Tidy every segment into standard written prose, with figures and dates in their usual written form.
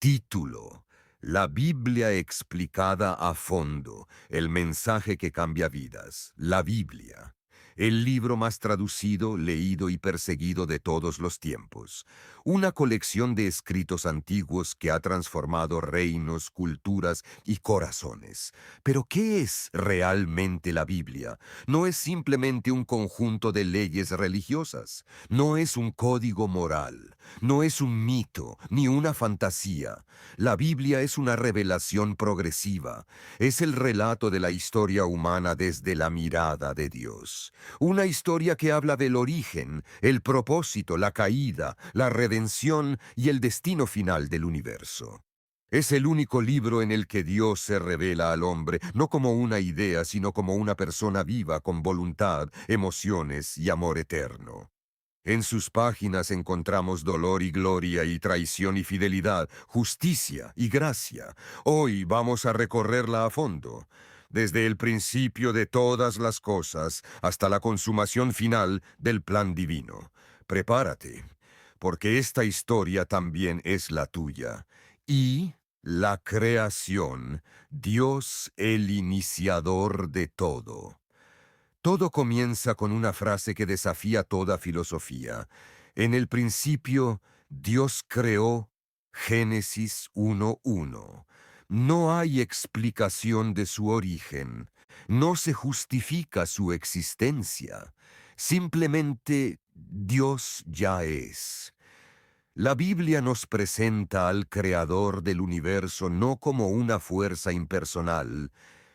Título: La Biblia explicada a fondo, el mensaje que cambia vidas. La Biblia, el libro más traducido, leído y perseguido de todos los tiempos. Una colección de escritos antiguos que ha transformado reinos, culturas y corazones. Pero, ¿qué es realmente la Biblia? No es simplemente un conjunto de leyes religiosas. No es un código moral. No es un mito ni una fantasía. La Biblia es una revelación progresiva. Es el relato de la historia humana desde la mirada de Dios. Una historia que habla del origen, el propósito, la caída, la redención y el destino final del universo. Es el único libro en el que Dios se revela al hombre, no como una idea, sino como una persona viva con voluntad, emociones y amor eterno. En sus páginas encontramos dolor y gloria y traición y fidelidad, justicia y gracia. Hoy vamos a recorrerla a fondo, desde el principio de todas las cosas hasta la consumación final del plan divino. Prepárate, porque esta historia también es la tuya. Y la creación, Dios el iniciador de todo. Todo comienza con una frase que desafía toda filosofía. En el principio, Dios creó. Génesis 1:1. No hay explicación de su origen. No se justifica su existencia. Simplemente Dios ya es. La Biblia nos presenta al Creador del universo no como una fuerza impersonal,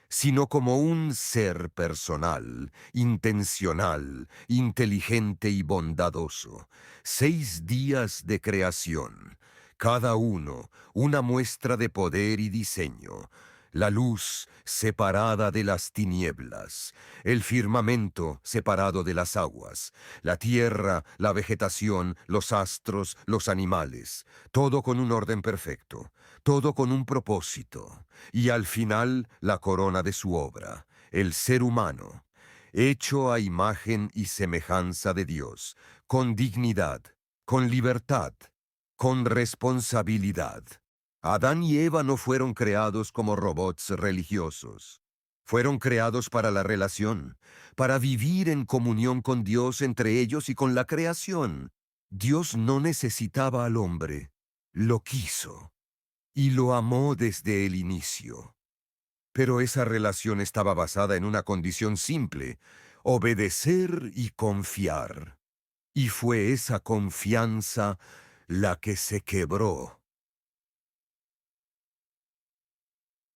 sino como un ser personal, intencional, inteligente y bondadoso. 6 días de creación, cada uno una muestra de poder y diseño. La luz separada de las tinieblas, el firmamento separado de las aguas, la tierra, la vegetación, los astros, los animales, todo con un orden perfecto, todo con un propósito. Y al final, la corona de su obra, el ser humano, hecho a imagen y semejanza de Dios, con dignidad, con libertad, con responsabilidad. Adán y Eva no fueron creados como robots religiosos. Fueron creados para la relación, para vivir en comunión con Dios entre ellos y con la creación. Dios no necesitaba al hombre, lo quiso y lo amó desde el inicio. Pero esa relación estaba basada en una condición simple: obedecer y confiar. Y fue esa confianza la que se quebró.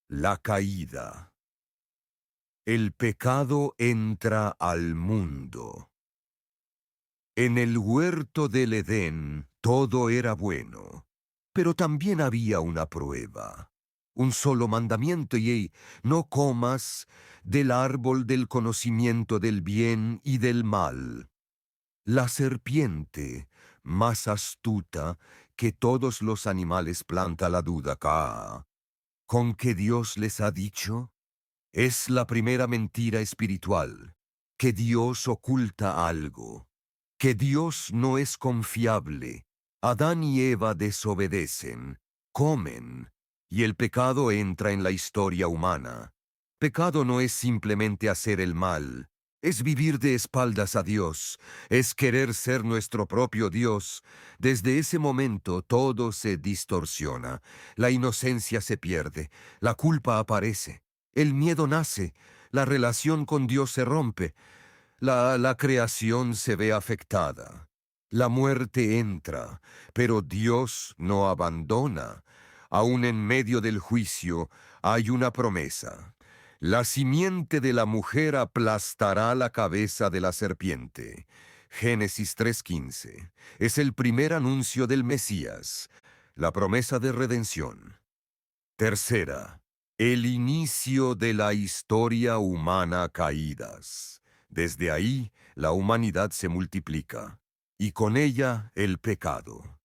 La caída. El pecado entra al mundo. En el huerto del Edén todo era bueno, pero también había una prueba. Un solo mandamiento y no comas del árbol del conocimiento del bien y del mal. La serpiente, más astuta que todos los animales, planta la duda. ¿Con qué Dios les ha dicho? Es la primera mentira espiritual, que Dios oculta algo, que Dios no es confiable. Adán y Eva desobedecen, comen, y el pecado entra en la historia humana. Pecado no es simplemente hacer el mal, es vivir de espaldas a Dios, es querer ser nuestro propio Dios. Desde ese momento todo se distorsiona, la inocencia se pierde, la culpa aparece. El miedo nace, la relación con Dios se rompe, la creación se ve afectada. La muerte entra, pero Dios no abandona. Aún en medio del juicio hay una promesa. La simiente de la mujer aplastará la cabeza de la serpiente. Génesis 3:15. Es el primer anuncio del Mesías, la promesa de redención. Tercera, el inicio de la historia humana caídas. Desde ahí, la humanidad se multiplica, y con ella el pecado.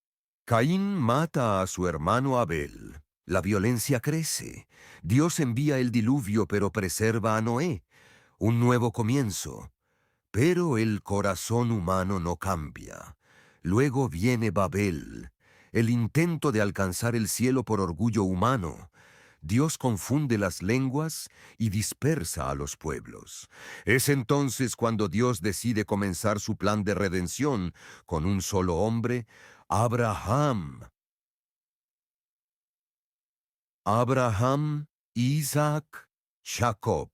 Caín mata a su hermano Abel. La violencia crece. Dios envía el diluvio, pero preserva a Noé. Un nuevo comienzo. Pero el corazón humano no cambia. Luego viene Babel. el intento de alcanzar el cielo por orgullo humano. Dios confunde las lenguas y dispersa a los pueblos. Es entonces cuando Dios decide comenzar su plan de redención con un solo hombre, Abraham. Abraham, Isaac, Jacob.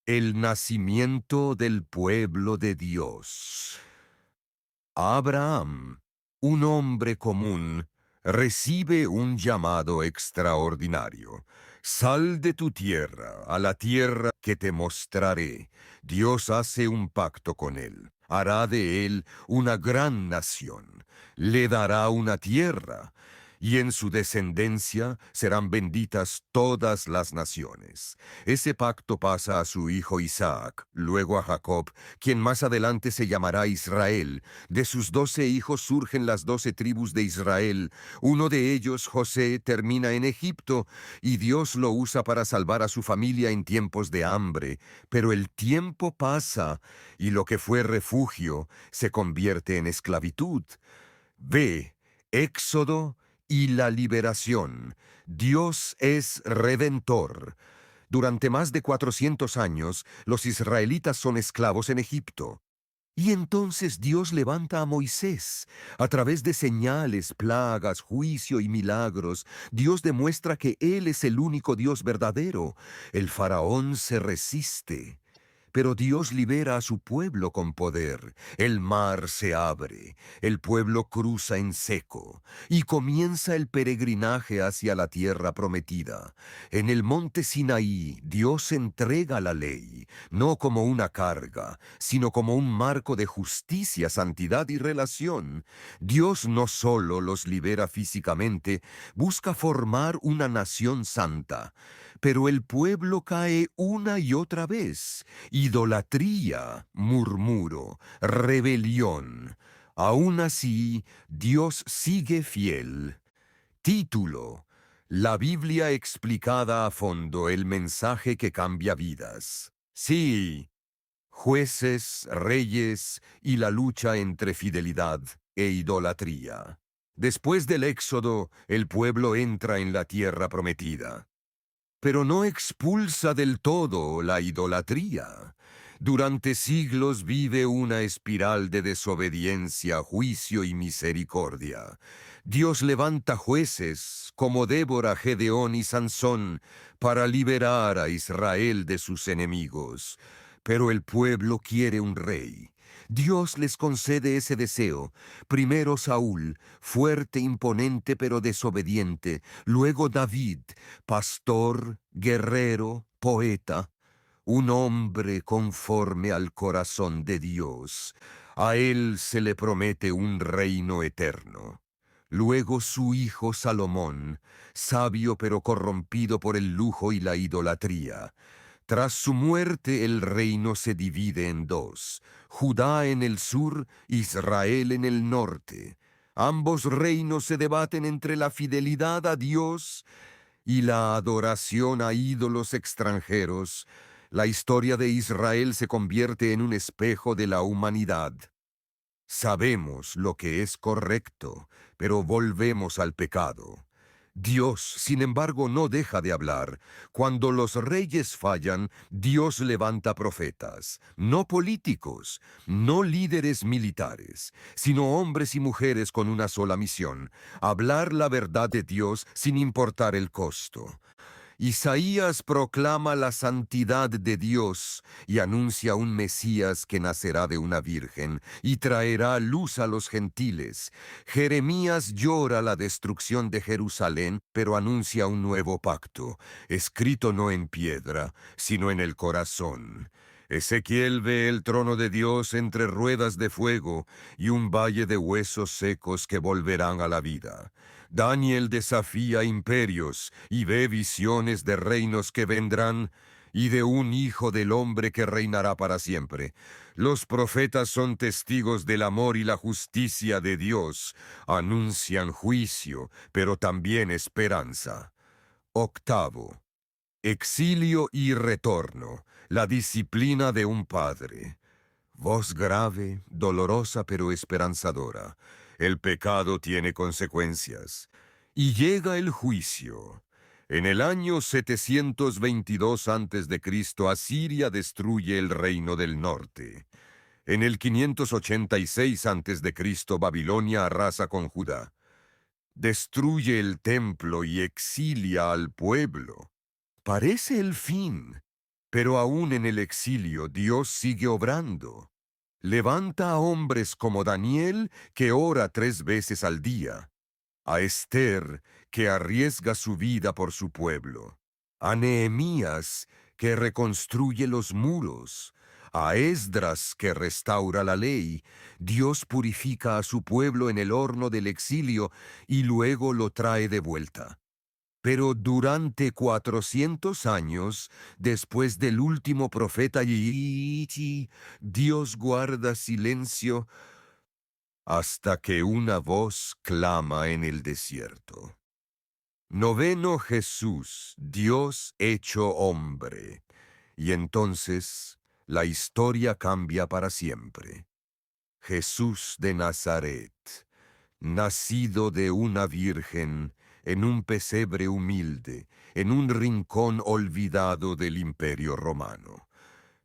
El nacimiento del pueblo de Dios. Abraham, un hombre común, recibe un llamado extraordinario. Sal de tu tierra a la tierra que te mostraré. Dios hace un pacto con él. Hará de él una gran nación. Le dará una tierra, y en su descendencia serán benditas todas las naciones. Ese pacto pasa a su hijo Isaac, luego a Jacob, quien más adelante se llamará Israel. De sus 12 hijos surgen las 12 tribus de Israel. Uno de ellos, José, termina en Egipto, y Dios lo usa para salvar a su familia en tiempos de hambre. Pero el tiempo pasa, y lo que fue refugio se convierte en esclavitud. Ve, Éxodo y la liberación. Dios es redentor. Durante más de 400 años, los israelitas son esclavos en Egipto. Y entonces Dios levanta a Moisés. A través de señales, plagas, juicio y milagros, Dios demuestra que Él es el único Dios verdadero. El faraón se resiste. Pero Dios libera a su pueblo con poder. El mar se abre, el pueblo cruza en seco, y comienza el peregrinaje hacia la tierra prometida. En el monte Sinaí, Dios entrega la ley, no como una carga, sino como un marco de justicia, santidad y relación. Dios no solo los libera físicamente, busca formar una nación santa. Pero el pueblo cae una y otra vez. Idolatría, murmuro, rebelión. Aún así, Dios sigue fiel. Título: La Biblia explicada a fondo, el mensaje que cambia vidas. Sí, jueces, reyes y la lucha entre fidelidad e idolatría. Después del Éxodo, el pueblo entra en la tierra prometida. Pero no expulsa del todo la idolatría. Durante siglos vive una espiral de desobediencia, juicio y misericordia. Dios levanta jueces como Débora, Gedeón y Sansón para liberar a Israel de sus enemigos. Pero el pueblo quiere un rey. Dios les concede ese deseo. Primero Saúl, fuerte, imponente pero desobediente. Luego David, pastor, guerrero, poeta. Un hombre conforme al corazón de Dios. A él se le promete un reino eterno. Luego su hijo Salomón, sabio pero corrompido por el lujo y la idolatría. Tras su muerte el reino se divide en dos, Judá en el sur, Israel en el norte. Ambos reinos se debaten entre la fidelidad a Dios y la adoración a ídolos extranjeros. La historia de Israel se convierte en un espejo de la humanidad. Sabemos lo que es correcto, pero volvemos al pecado. Dios, sin embargo, no deja de hablar. Cuando los reyes fallan, Dios levanta profetas, no políticos, no líderes militares, sino hombres y mujeres con una sola misión: hablar la verdad de Dios sin importar el costo. Isaías proclama la santidad de Dios y anuncia un Mesías que nacerá de una virgen y traerá luz a los gentiles. Jeremías llora la destrucción de Jerusalén, pero anuncia un nuevo pacto, escrito no en piedra, sino en el corazón. Ezequiel ve el trono de Dios entre ruedas de fuego y un valle de huesos secos que volverán a la vida. Daniel desafía imperios y ve visiones de reinos que vendrán y de un hijo del hombre que reinará para siempre. Los profetas son testigos del amor y la justicia de Dios. Anuncian juicio, pero también esperanza. Octavo. Exilio y retorno. La disciplina de un padre. Voz grave, dolorosa pero esperanzadora. El pecado tiene consecuencias. Y llega el juicio. En el año 722 a.C., Asiria destruye el reino del norte. En el 586 a.C., Babilonia arrasa con Judá. Destruye el templo y exilia al pueblo. Parece el fin, pero aún en el exilio Dios sigue obrando. Levanta a hombres como Daniel, que ora 3 veces al día, a Esther, que arriesga su vida por su pueblo, a Nehemías, que reconstruye los muros, a Esdras, que restaura la ley. Dios purifica a su pueblo en el horno del exilio y luego lo trae de vuelta. Pero durante 400 años, después del último profeta, Dios guarda silencio hasta que una voz clama en el desierto. Noveno Jesús, Dios hecho hombre. Y entonces la historia cambia para siempre. Jesús de Nazaret, nacido de una virgen, en un pesebre humilde, en un rincón olvidado del Imperio Romano.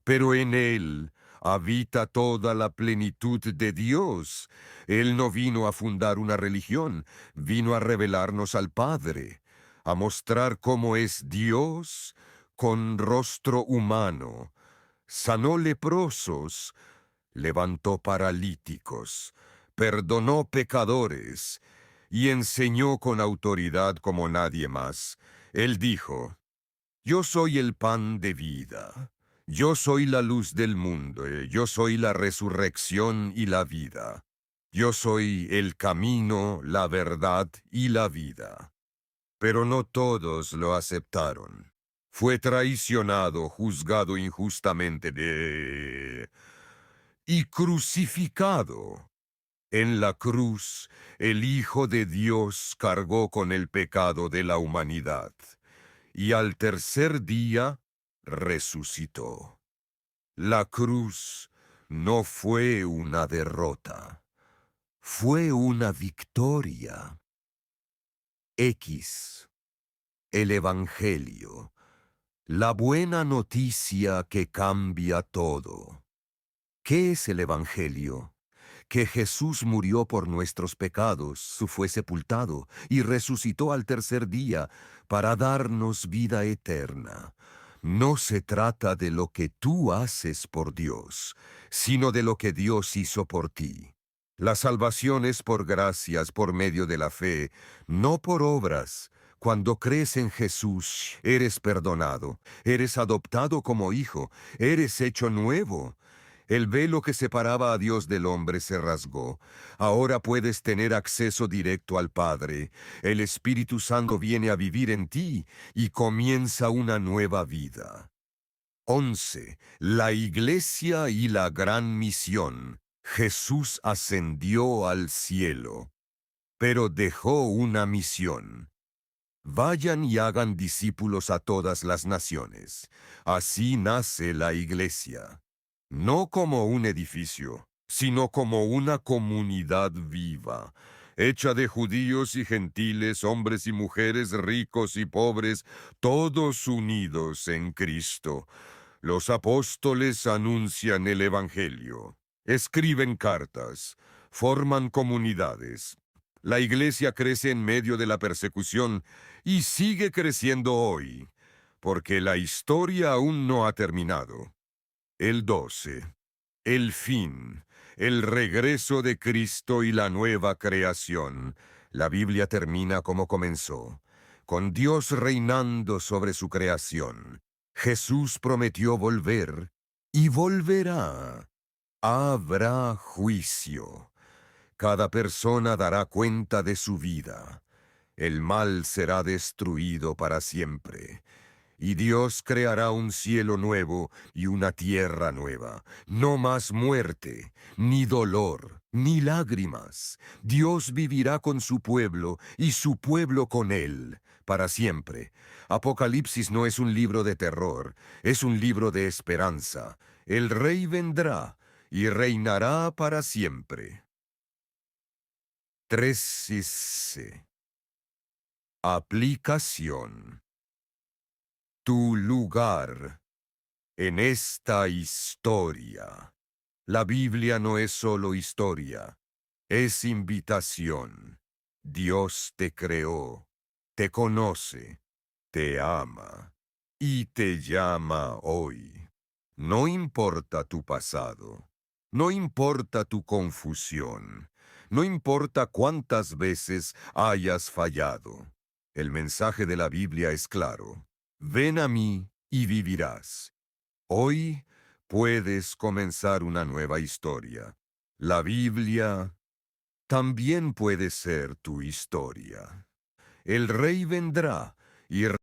Pero en él habita toda la plenitud de Dios. Él no vino a fundar una religión, vino a revelarnos al Padre, a mostrar cómo es Dios con rostro humano. Sanó leprosos, levantó paralíticos, perdonó pecadores y enseñó con autoridad como nadie más. Él dijo: Yo soy el pan de vida. Yo soy la luz del mundo. Yo soy la resurrección y la vida. Yo soy el camino, la verdad y la vida. Pero no todos lo aceptaron. Fue traicionado, juzgado injustamente y crucificado. En la cruz, el Hijo de Dios cargó con el pecado de la humanidad, y al tercer día resucitó. La cruz no fue una derrota, fue una victoria. El Evangelio, la buena noticia que cambia todo. ¿Qué es el Evangelio? Que Jesús murió por nuestros pecados, fue sepultado y resucitó al tercer día para darnos vida eterna. No se trata de lo que tú haces por Dios, sino de lo que Dios hizo por ti. La salvación es por gracias, por medio de la fe, no por obras. Cuando crees en Jesús, eres perdonado, eres adoptado como hijo, eres hecho nuevo. El velo que separaba a Dios del hombre se rasgó. Ahora puedes tener acceso directo al Padre. El Espíritu Santo viene a vivir en ti y comienza una nueva vida. 11. La Iglesia y la gran misión. Jesús ascendió al cielo, pero dejó una misión. Vayan y hagan discípulos a todas las naciones. Así nace la Iglesia. No como un edificio, sino como una comunidad viva, hecha de judíos y gentiles, hombres y mujeres, ricos y pobres, todos unidos en Cristo. Los apóstoles anuncian el Evangelio, escriben cartas, forman comunidades. La iglesia crece en medio de la persecución y sigue creciendo hoy, porque la historia aún no ha terminado. El 12. El fin, el regreso de Cristo y la nueva creación. La Biblia termina como comenzó, con Dios reinando sobre su creación. Jesús prometió volver y volverá. Habrá juicio. Cada persona dará cuenta de su vida. El mal será destruido para siempre. Y Dios creará un cielo nuevo y una tierra nueva. No más muerte, ni dolor, ni lágrimas. Dios vivirá con su pueblo y su pueblo con él, para siempre. Apocalipsis no es un libro de terror, es un libro de esperanza. El Rey vendrá y reinará para siempre. 3C. Aplicación. Tu lugar en esta historia. La Biblia no es solo historia, es invitación. Dios te creó, te conoce, te ama y te llama hoy. No importa tu pasado, no importa tu confusión, no importa cuántas veces hayas fallado. El mensaje de la Biblia es claro. Ven a mí y vivirás. Hoy puedes comenzar una nueva historia. La Biblia también puede ser tu historia. El rey vendrá y